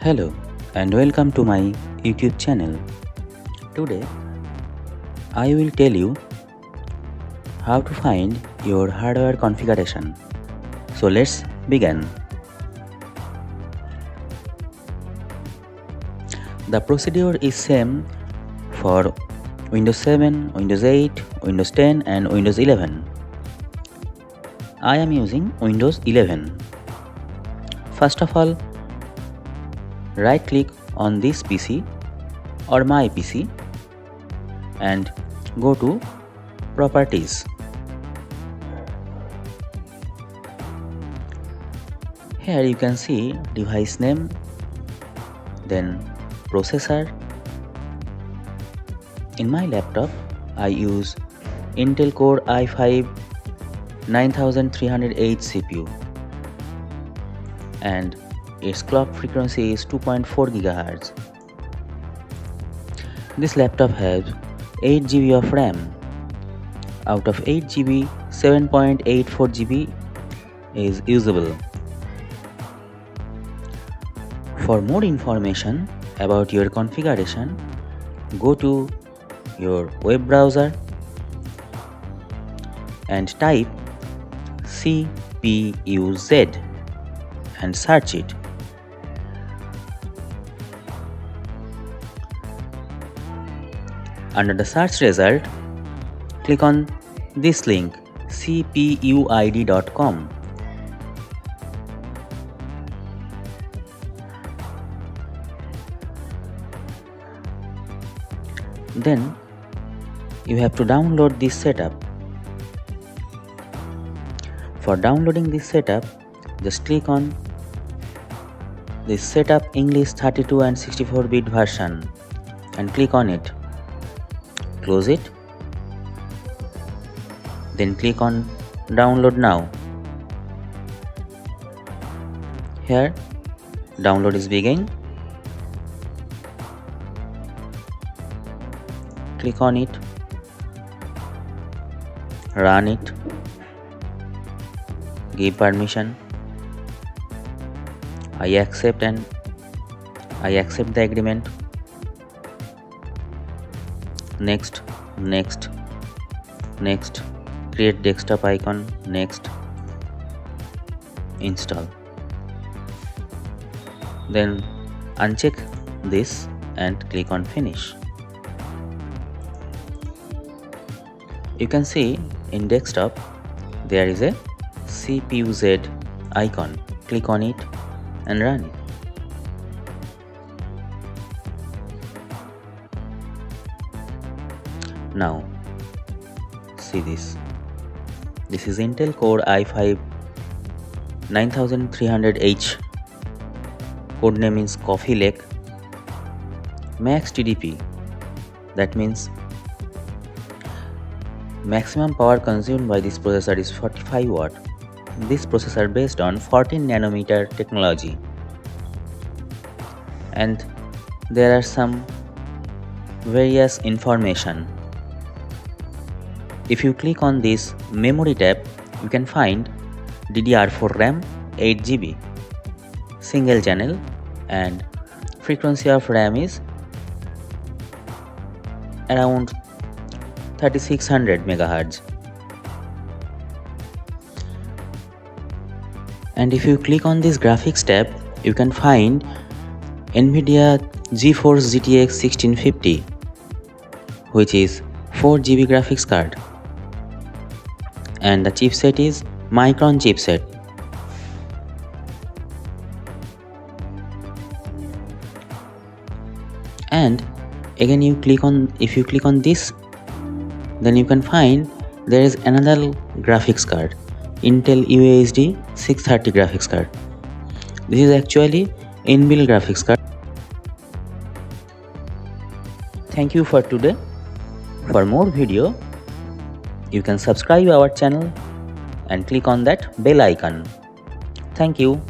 Hello and welcome to my YouTube channel. Today I will tell you how to find your hardware configuration. So let's begin. The procedure is same for Windows 7, Windows 8, Windows 10 and Windows 11. I am using Windows 11. First of all, right click on this PC or my PC and go to Properties. Here you can see device name, then processor. In my laptop I use Intel Core i5 9300H CPU and its clock frequency is 2.4 GHz. This laptop has 8 GB of RAM. Out of 8 GB, 7.84 GB is usable. For more information about your configuration, go to your web browser and type CPUZ and search it. Under the search result, click on this link cpuid.com. Then you have to download this setup. For downloading this setup, just click on this setup English 32 and 64-bit version and click on it. Close it. Then click on download now. Here download is beginning. Click on it. Run it. Give permission. I accept the agreement. Next. Create desktop icon. Next. Install. Then uncheck this and click on finish. You can see in desktop there is a CPUZ icon. Click on it and run it. Now see this. This is Intel Core i5 9300H. Codename is Coffee Lake. Max TDP, that means maximum power consumed by this processor is 45 watt. This processor based on 14 nanometer technology. And there are some various information. If you click on this memory tab, you can find DDR4 RAM 8 GB, single channel, and frequency of RAM is around 3600 MHz. And if you click on this graphics tab, you can find NVIDIA GeForce GTX 1650, which is 4 GB graphics card, and the chipset is Micron chipset. And again if you click on this, then you can find there is another graphics card, Intel UHD 630 graphics card. This is actually inbuilt graphics card. Thank you for today. For more video, you can subscribe our channel and click on that bell icon. Thank you.